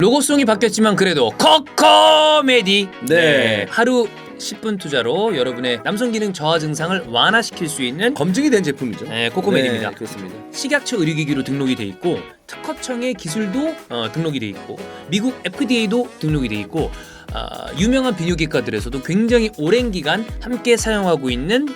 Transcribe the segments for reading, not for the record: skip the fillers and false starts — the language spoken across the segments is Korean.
로고송이 바뀌었지만 그래도 코코메디 네. 하루 10분 투자로 여러분의 남성 기능 저하 증상을 완화시킬 수 있는 검증이 된 제품이죠. 코코메디입니다. 네, 그렇습니다. 식약처 의료기기로 등록이 돼 있고 특허청의 기술도 등록이 돼 있고 미국 FDA도 등록이 돼 있고 유명한 비뇨기과들에서도 굉장히 오랜 기간 함께 사용하고 있는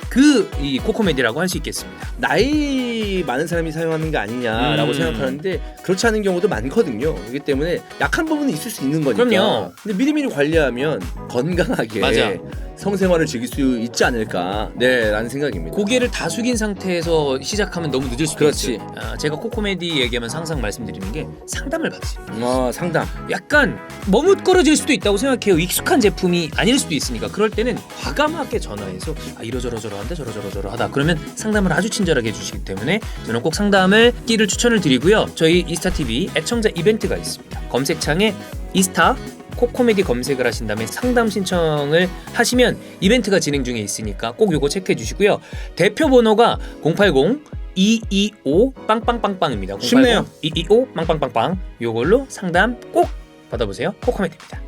이 코코메디라고 할 수 있겠습니다. 나이 많은 사람이 사용하는 게 아니냐라고 생각하는데 그렇지 않은 경우도 많거든요. 그렇기 때문에 약한 부분은 있을 수 있는 거니까. 그럼요. 근데 미리미리 관리하면 건강하게 맞아. 성생활을 즐길 수 있지 않을까, 라는 생각입니다. 고개를 다 숙인 상태에서 시작하면 너무 늦을 수도 그렇지. 있어요. 제가 코코메디 얘기하면 항상 말씀드리는 게 상담을 받으세요. 상담. 약간 머뭇거려질 수도 있다고 생각해요. 익숙한 제품이 아닐 수도 있으니까. 그럴 때는 과감하게 전화해서 이러저러저러한데 저러저러저러하다 그러면 상담을 아주 친절하게 해주시기 때문에 저는 꼭 상담을 끼를 추천을 드리고요. 저희 이스타TV 애청자 이벤트가 있습니다. 검색창에 이스타 코코메디 검색을 하신 다음에 상담 신청을 하시면 이벤트가 진행 중에 있으니까 꼭 요거 체크해 주시고요. 대표 번호가 080-225 빵빵빵빵입니다. 쉽네요. 225 빵빵빵빵. 요걸로 상담 꼭 받아보세요. 코코메디입니다.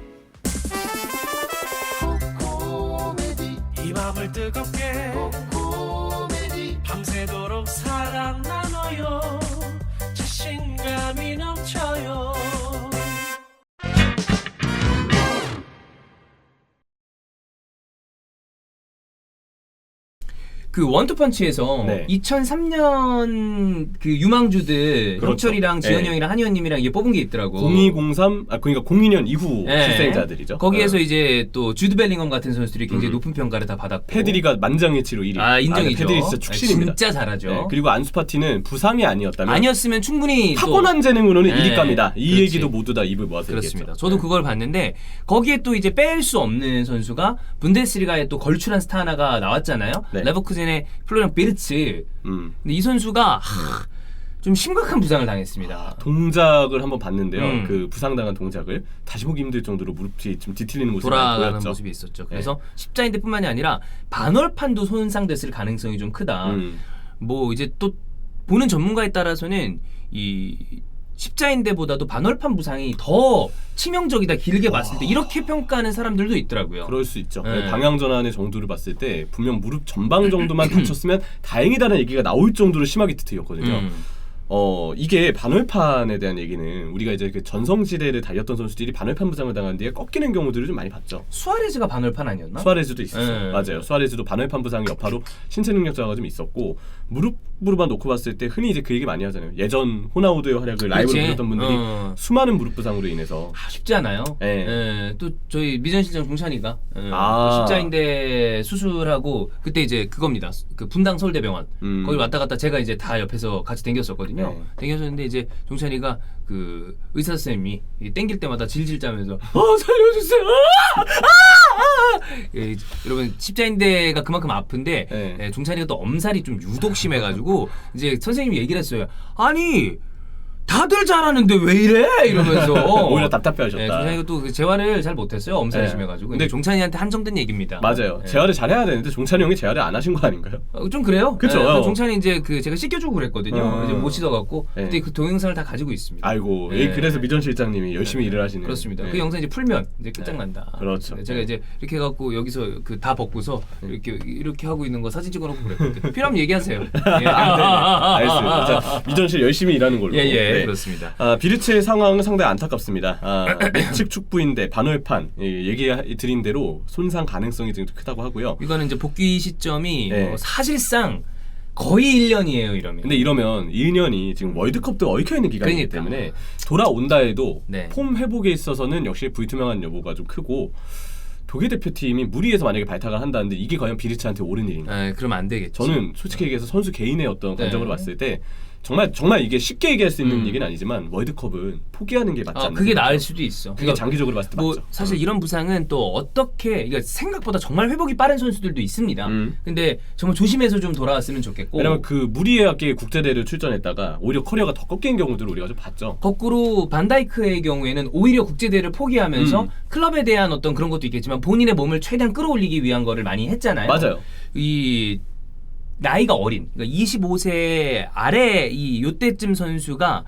이 맘을 뜨겁게 밤새도록 사랑 나눠요. 자신감이 넘쳐요. 그 원투펀치에서 네. 2003년 그 유망주들 그렇죠. 형철이랑 지현 네. 형이랑 한의원님이랑 이게 뽑은 게 있더라고. 0203 그러니까 02년 이후 네. 출생자들이죠. 거기에서 이제 또 주드 벨링엄 같은 선수들이 굉장히 높은 평가를 다 받았고. 패드리가 만장일치로 1위. 인정이죠. 패드리 진짜 축신입니다. 진짜 잘하죠. 네, 그리고 안수파티는 부상이 아니었다면 아니었으면 충분히 타고난 재능으로는 네. 1위감이다. 이 그렇지. 얘기도 모두 다 입을 모아서 그렇습니다. 얘기했죠. 저도 그걸 봤는데 거기에 또 이제 뺄 수 없는 선수가 분데스리가에 또 걸출한 스타 하나가 나왔잖아요. 네. 레버쿠젠의 플로리안 비르츠. 근데 이 선수가 좀 심각한 부상을 당했습니다. 동작을 한번 봤는데요. 음. 그 부상당한 동작을 다시 보기 힘들 정도로 무릎이 좀 뒤틀리는 모습이 돌아가는 보였죠. 모습이 있었죠. 그래서 십자인대뿐만이 아니라 반월판도 손상됐을 가능성이 좀 크다. 뭐 이제 또 보는 전문가에 따라서는 이 십자인대보다도 반월판 부상이 더 치명적이다 길게 봤을 때 이렇게 평가하는 사람들도 있더라고요. 그럴 수 있죠. 네. 방향 전환의 정도를 봤을 때 분명 무릎 전방 정도만 다쳤으면 다행이다라는 얘기가 나올 정도로 심하게 뒤틀렸거든요. 이게 반월판에 대한 얘기는 우리가 이제 그 전성시대를 달렸던 선수들이 반월판 부상을 당한 뒤에 꺾이는 경우들을 좀 많이 봤죠. 수아레즈가 반월판 아니었나? 수아레즈도 있었어요. 네. 맞아요. 수아레즈도 반월판 부상의 여파로 신체 능력 저하가 좀 있었고 무릎으로만 놓고 봤을 때 흔히 이제 그 얘기 많이 하잖아요. 예전 호나우드의 활약을 라이브로 그렇지. 보셨던 분들이 수많은 무릎 부상으로 인해서 쉽지 않아요. 네. 또 저희 미전실장 종찬이가 아. 십자인대 수술하고 그때 이제 그겁니다. 그 분당 서울대병원 거기 왔다 갔다 제가 이제 다 옆에서 같이 댕겼었거든요. 네. 댕겼었는데 이제 종찬이가 그 의사 선생님이 땡길 때마다 질질 짜면서 살려주세요. 여러분 십자인대가 그만큼 아픈데 네. 종찬이가 또 엄살이 좀 유독 심해가지고 이제 선생님이 얘기를 했어요. 아니 다들 잘하는데 왜 이래? 이러면서 오히려 답답해하셨다. 종찬이가 또 그 재활을 잘 못했어요. 엄살이 네. 심해가지고. 근데 근데 종찬이한테 한정된 얘기입니다. 맞아요. 네. 재활을 잘해야 되는데 종찬이 형이 재활을 안 하신 거 아닌가요? 좀 그래요. 그쵸. 그래서 종찬이 이제 그 제가 씻겨주고 그랬거든요. 이제 못 씻어갖고 네. 그때 그 동영상을 다 가지고 있습니다. 아이고, 네. 그래서 미전 실장님이 열심히 일을 하시는. 그렇습니다. 네. 그 영상 이제 풀면 이제 끝장난다. 그렇죠. 네, 제가 이제 이렇게 해갖고 여기서 그 다 벗고서 이렇게 하고 있는 거 사진 찍어놓고 그랬거든요. 필요하면 얘기하세요. 예. 알겠습니다. 자, 미전실 열심히 일하는 걸로. 예, 네. 그렇습니다. 비르츠의 상황은 상당히 안타깝습니다. 내측 축부인데 반월판 얘기 드린 대로 손상 가능성이 좀 크다고 하고요. 이거는 이제 복귀 시점이 네. 사실상 거의 1년이에요, 이러면. 근데 이러면 1년이 지금 월드컵도 얽혀 있는 기간이기 그러니까. 때문에 돌아온다 해도 네. 폼 회복에 있어서는 역시 불투명한 여부가 좀 크고 독일 대표팀이 무리해서 만약에 발탁을 한다는데 이게 과연 비르츠한테 옳은 일인가? 그러면 안 되겠죠. 저는 솔직히 얘기해서 선수 개인의 어떤 관점으로 네. 봤을 때 정말 이게 쉽게 얘기할 수 있는 얘기는 아니지만 월드컵은 포기하는 게 맞지 않나? 그게 나을 수도 있어. 그게 장기적으로 봤을 때 뭐 맞죠. 사실 이런 부상은 또 어떻게 그러니까 생각보다 정말 회복이 빠른 선수들도 있습니다. 근데 정말 조심해서 좀 돌아왔으면 좋겠고. 왜냐면 그 무리하게 국제대회를 출전했다가 오히려 커리어가 더 꺾인 경우들을 우리가 좀 봤죠. 거꾸로 반다이크의 경우에는 오히려 국제대회를 포기하면서 클럽에 대한 어떤 그런 것도 있겠지만 본인의 몸을 최대한 끌어올리기 위한 거를 많이 했잖아요. 맞아요. 이 나이가 어린 그러니까 25세 아래 이 요때쯤 선수가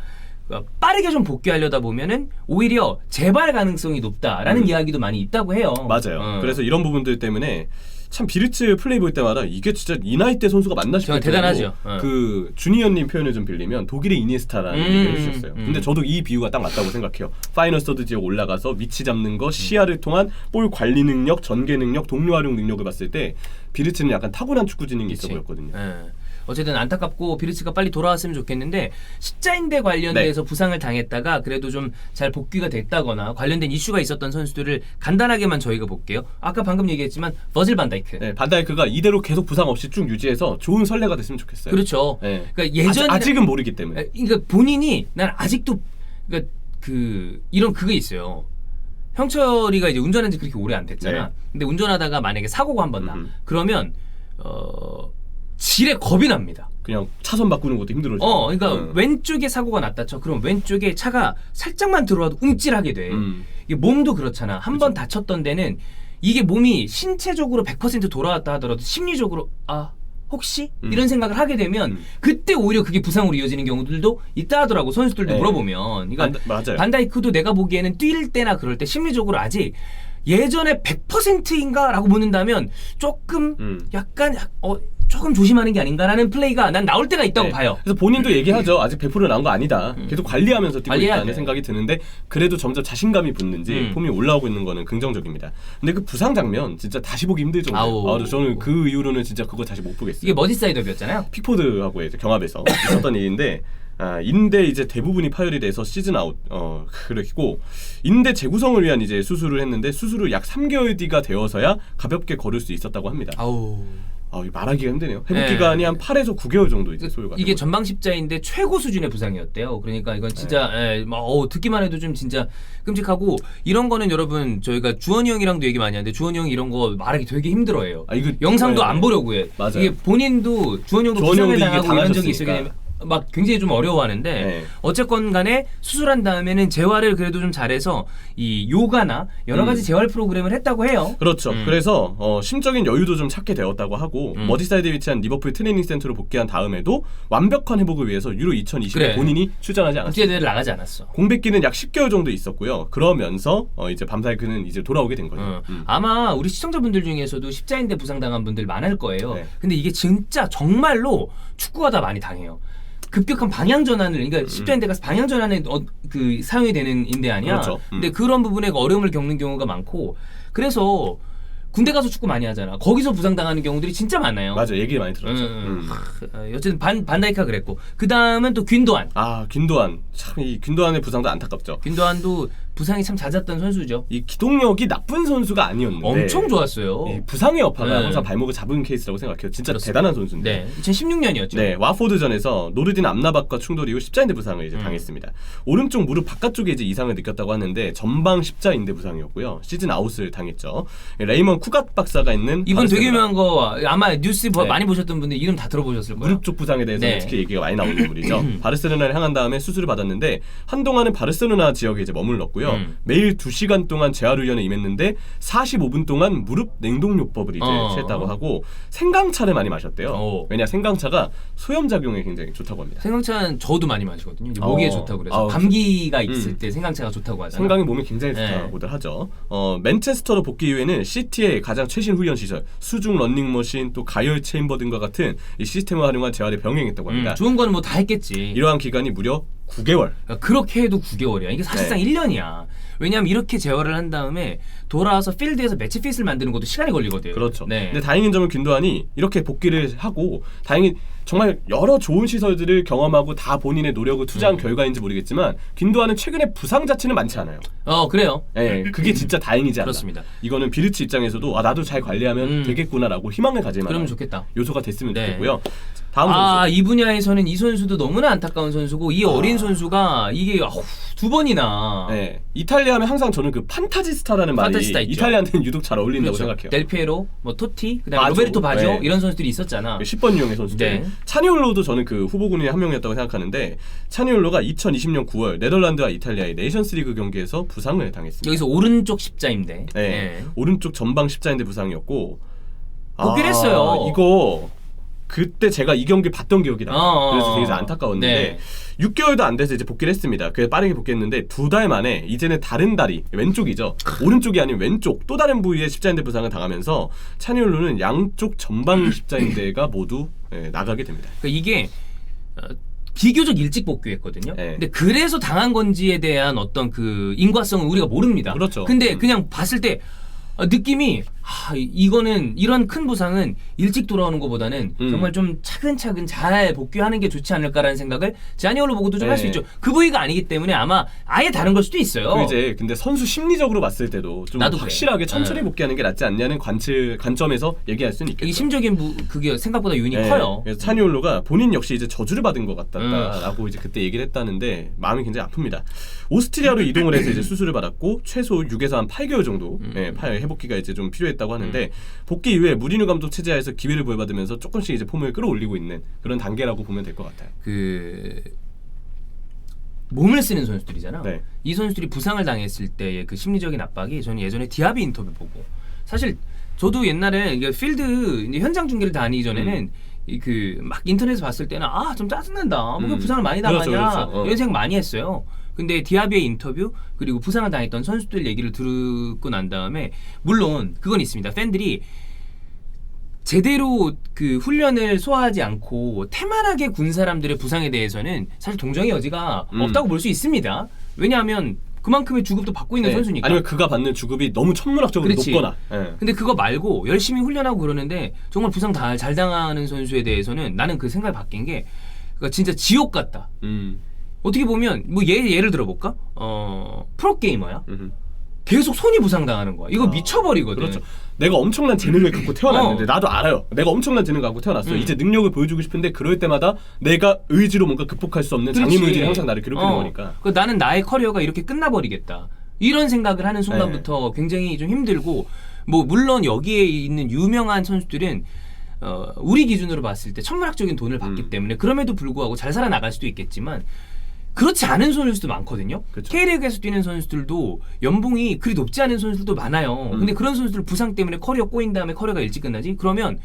빠르게 좀 복귀하려다 보면은 오히려 재발 가능성이 높다라는 이야기도 많이 있다고 해요. 맞아요. 그래서 이런 부분들 때문에 참 비르츠 플레이 볼 때마다 이게 진짜 이 나이 때 선수가 맞나 싶을 정말 대단하죠. 그 주니어님 표현을 좀 빌리면 독일의 이니에스타라는 얘기를 해주셨어요. 근데 저도 이 비유가 딱 맞다고 생각해요. 파이널 서드 지역 올라가서 위치 잡는 거, 시야를 통한 볼 관리 능력, 전개 능력, 동료 활용 능력을 봤을 때 비르츠는 약간 타고난 축구 지능이 있어 보였거든요. 어쨌든 안타깝고 비르츠가 빨리 돌아왔으면 좋겠는데 십자인대 관련돼서 부상을 당했다가 그래도 좀 잘 복귀가 됐다거나 관련된 이슈가 있었던 선수들을 간단하게만 저희가 볼게요. 아까 방금 얘기했지만 버질 반다이크. 네, 반다이크가 이대로 계속 부상 없이 쭉 유지해서 좋은 선례가 됐으면 좋겠어요. 그렇죠. 네. 그러니까 예전 아직은 모르기 때문에. 그러니까 본인이 난 아직도 그러니까 이런 그게 있어요. 형철이가 이제 운전한 지 그렇게 오래 안 됐잖아. 네. 근데 운전하다가 만약에 사고가 한 번 나. 그러면 질에 겁이 납니다. 그냥 차선 바꾸는 것도 힘들어져. 그러니까 왼쪽에 사고가 났다 쳐. 그럼 왼쪽에 차가 살짝만 들어와도 움찔하게 돼. 이게 몸도 그렇잖아. 한 번 다쳤던 데는 이게 몸이 신체적으로 100% 돌아왔다 하더라도 심리적으로 혹시 이런 생각을 하게 되면 그때 오히려 그게 부상으로 이어지는 경우들도 있다 하더라고. 선수들도 네. 물어보면. 그러니까 맞아요. 반다이크도 내가 보기에는 뛸 때나 그럴 때 심리적으로 아직 예전에 100%인가라고 묻는다면 조금 약간 조금 조심하는 게 아닌가라는 플레이가 난 나올 때가 있다고 봐요. 그래서 본인도 얘기하죠. 아직 100% 나온 거 아니다. 계속 관리하면서 뛰고 있다는 돼. 생각이 드는데 그래도 점점 자신감이 붙는지 폼이 올라오고 있는 거는 긍정적입니다. 근데 그 부상 장면 진짜 다시 보기 힘들 정도예요. 저는 그 이후로는 진짜 그거 다시 못 보겠어요. 이게 머지사이더비였잖아요. 픽포드하고 이제 경합에서 있었던 일인데 인대 이제 대부분이 파열이 돼서 시즌 아웃 그랬고 인대 재구성을 위한 이제 수술을 했는데 수술을 약 3개월 뒤가 되어서야 가볍게 걸을 수 있었다고 합니다. 말하기가 힘드네요. 회복 기간이 한 8에서 9개월 정도 이제 소요가. 이게 전방 십자인데 최고 수준의 부상이었대요. 그러니까 이건 진짜 듣기만 해도 좀 진짜 끔찍하고 이런 거는 여러분 저희가 주원이 형이랑도 얘기 많이 하는데 주원이 형이 이런 거 말하기 되게 힘들어해요. 이거 영상도 안 보려고 해. 맞아요. 이게 본인도 주원이 형도 부상을 당하고 이런 적이 있어요. 당하셨으니까. 막 굉장히 좀 어려워하는데 어쨌건 간에 수술한 다음에는 재활을 그래도 좀 잘해서 이 요가나 여러 가지 재활 프로그램을 했다고 해요. 그렇죠. 그래서 심적인 여유도 좀 찾게 되었다고 하고 머지사이드에 위치한 리버풀 트레이닝 센터로 복귀한 다음에도 완벽한 회복을 위해서 유로 2020에 본인이 출전하지 않았어요. 국제대회를 나가지 않았어. 공백기는 약 10개월 정도 있었고요. 그러면서 이제 밤사이크는 이제 돌아오게 된 거예요. 아마 우리 시청자분들 중에서도 십자인대 부상당한 분들 많을 거예요. 네. 근데 이게 진짜 정말로 축구하다 많이 당해요. 급격한 방향 전환을 그러니까 십자인대가 방향 전환에 그 사용이 되는 인대 아니야. 그렇죠. 근데 그런 부분에 어려움을 겪는 경우가 많고 그래서 군대 가서 축구 많이 하잖아. 거기서 부상당하는 경우들이 진짜 많아요. 맞아, 얘기 많이 들었죠. 어쨌든 반다이크가 그랬고 그 다음은 또 균도안. 균도안. 참 이 균도안의 부상도 안타깝죠. 균도안도 부상이 참 잦았던 선수죠. 이 기동력이 나쁜 선수가 아니었는데 엄청 좋았어요. 부상의 여파가 항상 발목을 잡은 케이스라고 생각해요. 진짜 그렇습니다. 대단한 선수인데. 네, 2016년이었죠. 네, 와포드전에서 노르딘 암라박과 충돌 이후 십자인대 부상을 이제 당했습니다. 오른쪽 무릎 바깥쪽에 이제 이상을 느꼈다고 하는데 전방 십자인대 부상이었고요. 시즌 아웃을 당했죠. 레이먼 쿠갓 박사가 있는 이분 되게 유명한 거 아마 뉴스 많이 보셨던 분들 이름 다 들어보셨을 거예요. 무릎 쪽 부상에 대해서 특히 얘기가 많이 나오는 인물이죠. 바르셀로나를 향한 다음에 수술을 받았는데 한동안은 바르셀로나 지역에 이제 머물렀고요. 매일 2시간 동안 재활 훈련에 임했는데 45분 동안 무릎 냉동요법을 이제 취했다고 하고 생강차를 많이 마셨대요. 왜냐 생강차가 소염 작용에 굉장히 좋다고 합니다. 생강차는 저도 많이 마시거든요. 이제 목에 좋다고 그래서 감기가 있을 때 생강차가 좋다고 하잖아요. 생강이 몸에 굉장히 좋다고들 하죠. 맨체스터로 복귀 이후에는 시티의 가장 최신 훈련 시설, 수중 런닝머신, 또 가열 체인버 등과 같은 이 시스템을 활용한 재활에 병행했다고 합니다. 좋은 거는 뭐 다 했겠지. 이러한 기간이 무려 9개월. 그러니까 그렇게 해도 9개월이야. 이게 사실상 1년이야. 왜냐하면 이렇게 재활을 한 다음에 돌아와서 필드에서 매치 핏을 만드는 것도 시간이 걸리거든요. 그렇죠. 네. 근데 다행인 점은 균도안이 이렇게 복귀를 하고 다행히 정말 여러 좋은 시설들을 경험하고 다 본인의 노력을 투자한 결과인지 모르겠지만 균도안은 최근에 부상 자체는 많지 않아요. 그래요. 네, 그게 진짜 다행이지 않나. 그렇습니다. 이거는 비르츠 입장에서도 나도 잘 관리하면 되겠구나라고 희망을 가질 만한 그러면 좋겠다. 요소가 됐으면 좋겠고요. 다음 선수. 이 분야에서는 이 선수도 너무나 안타까운 선수고 이 어린 선수가 이게 두 번이나 네, 이탈리아 하면 항상 저는 그 판타지스타라는 말이 판타지스타 있죠. 이탈리아한테는 유독 잘 어울린다고 그렇죠. 생각해요. 델피에로, 토티, 그다음에 로베르토 바조 이런 선수들이 있었잖아. 10번 유형의 선수들. 네. 차니올로도 저는 그 후보군의 한 명이었다고 생각하는데 차니올로가 2020년 9월 네덜란드와 이탈리아의 네이션스리그 경기에서 부상을 당했습니다. 여기서 오른쪽 십자인대. 오른쪽 전방 십자인대 부상이었고 복귀를 했어요. 이거 그때 제가 이 경기 봤던 기억이 나요. 그래서 되게 안타까웠는데 네. 6개월도 안 돼서 이제 복귀를 했습니다. 그래서 빠르게 복귀했는데 2달 만에 이제는 다른 다리, 왼쪽이죠. 오른쪽이 아닌 왼쪽 또 다른 부위에 십자인대 부상을 당하면서 차니올루는 양쪽 전방 십자인대가 모두 나가게 됩니다. 그러니까 이게 비교적 일찍 복귀했거든요. 네. 근데 그래서 당한 건지에 대한 어떤 그 인과성은 우리가 모릅니다. 그렇죠. 근데 그냥 봤을 때 느낌이 이거는 이런 큰 부상은 일찍 돌아오는 것보다는 정말 좀 차근차근 잘 복귀하는 게 좋지 않을까라는 생각을 자니올로 보고도 좀 할 수 네. 있죠. 그 부위가 아니기 때문에 아마 아예 다른 걸 수도 있어요. 그 이제 근데 선수 심리적으로 봤을 때도 좀 나도 확실하게 그래. 천천히 복귀하는 게 낫지 않냐는 관점에서 얘기할 수는 있겠죠. 이 심적인 그게 생각보다 요인이 네. 커요. 그래서 차니올로가 본인 역시 이제 저주를 받은 것 같다라고 이제 그때 얘기를 했다는데 마음이 굉장히 아픕니다. 오스트리아로 이동을 해서 이제 수술을 받았고 최소 6에서 한 8개월 정도 회복기가 이제 좀 필요했다고 하는데 복귀 이후에 무리뉴 감독 체제하에서 기회를 부여받으면서 조금씩 이제 폼을 끌어올리고 있는 그런 단계라고 보면 될 것 같아요. 그 몸을 쓰는 선수들이잖아. 네. 이 선수들이 부상을 당했을 때의 그 심리적인 압박이 저는 예전에 디아비 인터뷰 보고 사실 저도 옛날에 이게 필드 이제 현장 중계를 다니기 전에는 그 막 인터넷에서 봤을 때는 좀 짜증난다. 뭐 부상을 많이 당하냐 그렇죠. 이런 생각 많이 했어요. 근데 디아비의 인터뷰 그리고 부상을 당했던 선수들 얘기를 듣고 난 다음에 물론 그건 있습니다. 팬들이 제대로 그 훈련을 소화하지 않고 태만하게 군 사람들의 부상에 대해서는 사실 동정의 여지가 없다고 볼 수 있습니다. 왜냐하면 그만큼의 주급도 받고 있는 선수니까. 아니면 그가 받는 주급이 너무 천문학적으로 그렇지. 높거나. 근데 그거 말고 열심히 훈련하고 그러는데 정말 부상 잘 당하는 선수에 대해서는 나는 그 생각이 바뀐 게 그러니까 진짜 지옥 같다. 어떻게 보면 뭐 예를 들어볼까? 프로게이머야. 계속 손이 부상당하는 거야. 이거 미쳐버리거든. 그렇죠. 내가 엄청난 재능을 갖고 태어났는데 나도 알아요. 내가 엄청난 재능을 갖고 태어났어. 이제 능력을 보여주고 싶은데 그럴 때마다 내가 의지로 뭔가 극복할 수 없는 장애물질이 항상 나를 괴롭히는 거니까. 나는 나의 커리어가 이렇게 끝나버리겠다. 이런 생각을 하는 순간부터 굉장히 좀 힘들고 뭐 물론 여기에 있는 유명한 선수들은 우리 기준으로 봤을 때 천문학적인 돈을 받기 때문에 그럼에도 불구하고 잘 살아나갈 수도 있겠지만 그렇지 않은 선수들도 많거든요. 그쵸. K리그에서 뛰는 선수들도 연봉이 그리 높지 않은 선수들도 많아요. 근데 그런 선수들 부상 때문에 커리어 꼬인 다음에 커리어가 일찍 끝나지? 그러면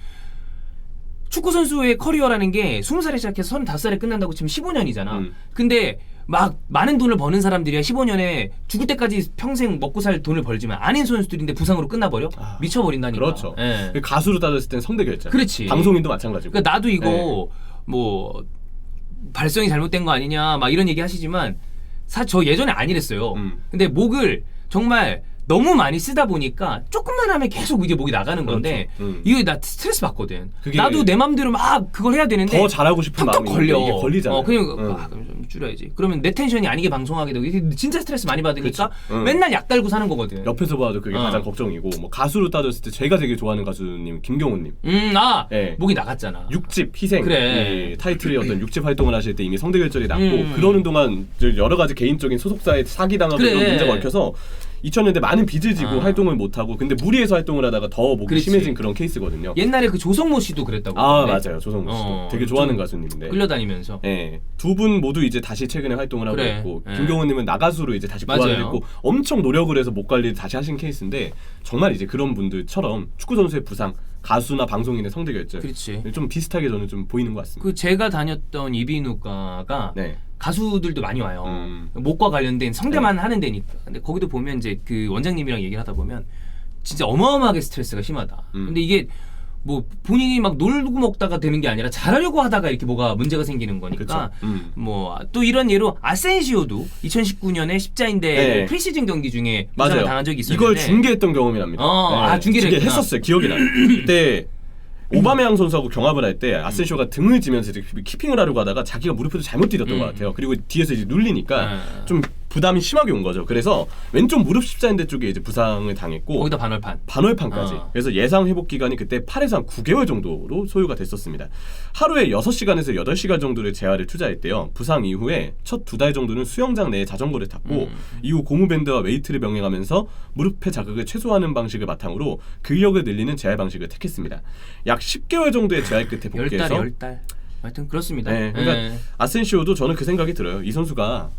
축구 선수의 커리어라는 게 20살에 시작해서 35살에 끝난다고 치면 15년이잖아. 근데 막 많은 돈을 버는 사람들이야 15년에 죽을 때까지 평생 먹고 살 돈을 벌지만 아닌 선수들인데 부상으로 끝나버려? 미쳐버린다니까. 그렇죠. 예. 가수로 따졌을 땐 성대결절. 그렇지. 방송인도 마찬가지고. 그러니까 나도 이거 뭐 발성이 잘못된 거 아니냐 막 이런 얘기 하시지만 저 예전에 안 이랬어요. 근데 목을 정말 너무 많이 쓰다 보니까 조금만 하면 계속 이제 목이 나가는 건데 이거 나 스트레스 받거든. 나도 내 맘대로 막 그걸 해야 되는데 더 잘하고 싶은 턱턱 마음이 걸려. 이게 걸리잖아요. 그럼 좀 줄여야지. 그러면 내 텐션이 아니게 방송하게 되고 이게 진짜 스트레스 많이 받으니까 맨날 약 달고 사는 거거든. 옆에서 봐도 그게 가장 걱정이고 뭐 가수로 따졌을 때 제가 되게 좋아하는 가수님 김경호님. 네. 목이 나갔잖아. 6집 희생 그래. 타이틀이었던 6집 활동을 하실 때 이미 성대결절이 났고 그러는 동안 여러 가지 개인적인 소속사에 사기당하고 그래. 그런 문제가 얽혀서 2000년대 많은 빚을 지고 활동을 못하고 근데 무리해서 활동을 하다가 더 목이 그렇지. 심해진 그런 케이스거든요. 옛날에 그 조성모 씨도 그랬다고. 맞아요. 조성모 씨도 되게 좋아하는 좀 가수님인데 끌려다니면서. 두 분 모두 이제 다시 최근에 활동을 하고 있고 김경호님은 나가수로 이제 다시 부활을 맞아요. 했고 엄청 노력을 해서 목 관리를 다시 하신 케이스인데 정말 이제 그런 분들처럼 축구 선수의 부상, 가수나 방송인의 성대결절 그렇지. 좀 비슷하게 저는 좀 보이는 것 같습니다. 그 제가 다녔던 이비인후과가 네. 가수들도 많이 와요. 목과 관련된 성대만 하는 데니까. 근데 거기도 보면 이제 그 원장님이랑 얘기를 하다 보면 진짜 어마어마하게 스트레스가 심하다. 근데 이게 뭐 본인이 막 놀고 먹다가 되는 게 아니라 잘하려고 하다가 이렇게 뭐가 문제가 생기는 거니까 뭐 또 이런 예로 아센시오도 2019년에 십자인대 프리시즌 경기 중에 부상을 당한 적이 있었는데 이걸 중계했던 경험이 납니다. 중계를 했었어요. 기억이 나요. 그때 오바메양 선수하고 경합을 할 때 아센시오가 등을 지면서 이제 키핑을 하려고 하다가 자기가 무릎에도 잘못 디뎠던 것 같아요. 그리고 뒤에서 이제 눌리니까 좀 부담이 심하게 온 거죠. 그래서 왼쪽 무릎 십자인대 쪽에 이제 부상을 당했고 거기다 반월판까지. 그래서 예상 회복 기간이 그때 8에서 한 9개월 정도로 소요가 됐었습니다. 하루에 6시간에서 8시간 정도를 재활에 투자했대요. 부상 이후에 첫 2달 정도는 수영장 내에 자전거를 탔고 이후 고무밴드와 웨이트를 병행하면서 무릎의 자극을 최소화하는 방식을 바탕으로 근력을 늘리는 재활 방식을 택했습니다. 약 10개월 정도의 재활 끝에 복귀해서 10달. 하여튼 그렇습니다. 그러니까 아센시오도 저는 그 생각이 들어요. 이 선수가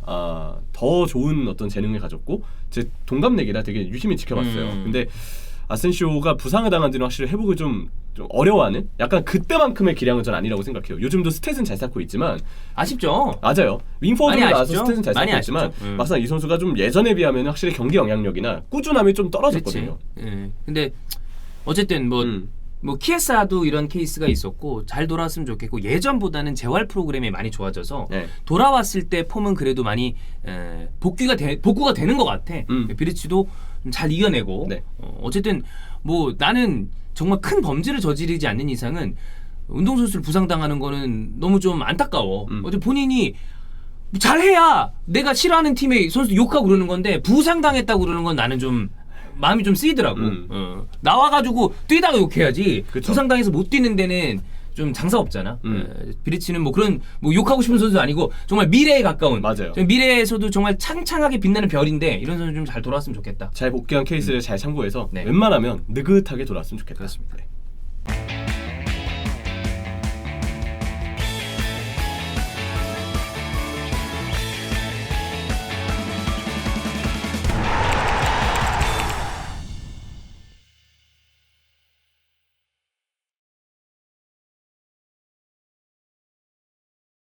더 좋은 어떤 재능을 가졌고 제 동갑내기라 되게 유심히 지켜봤어요. 근데 아센시오가 부상을 당한 뒤는 확실히 회복을 좀 어려워하는 약간 그때만큼의 기량은 전 아니라고 생각해요. 요즘도 스탯은 잘 쌓고 있지만 아쉽죠. 맞아요. 윙포워드로 많이 나와서 아쉽죠? 스탯은 잘 많이 쌓고 있지만 아쉽죠. 막상 이 선수가 좀 예전에 비하면 확실히 경기 영향력이나 꾸준함이 좀 떨어졌거든요. 예. 근데 어쨌든 뭐 키에사도 이런 케이스가 있었고 잘 돌아왔으면 좋겠고 예전보다는 재활 프로그램이 많이 좋아져서 네. 돌아왔을 때 폼은 그래도 많이 복구가 되는 것 같아. 비리치도 잘 이겨내고 네. 어쨌든 뭐 나는 정말 큰 범죄를 저지르지 않는 이상은 운동선수를 부상당하는 거는 너무 좀 안타까워. 어제 본인이 잘해야 내가 싫어하는 팀의 선수 욕하고 그러는 건데 부상당했다고 그러는 건 나는 좀 마음이 좀 쓰이더라고. 나와가지고 뛰다가 욕해야지. 그쵸. 부상당해서 못 뛰는 데는 좀 장사 없잖아. 비리치는 뭐 그런 뭐 욕하고 싶은 선수 아니고 정말 미래에 가까운. 맞아요. 미래에서도 정말 창창하게 빛나는 별인데 이런 선수 좀 잘 돌아왔으면 좋겠다. 잘 복귀한 케이스를 잘 참고해서 네. 웬만하면 느긋하게 돌아왔으면 좋겠다. 그렇습니다. 네.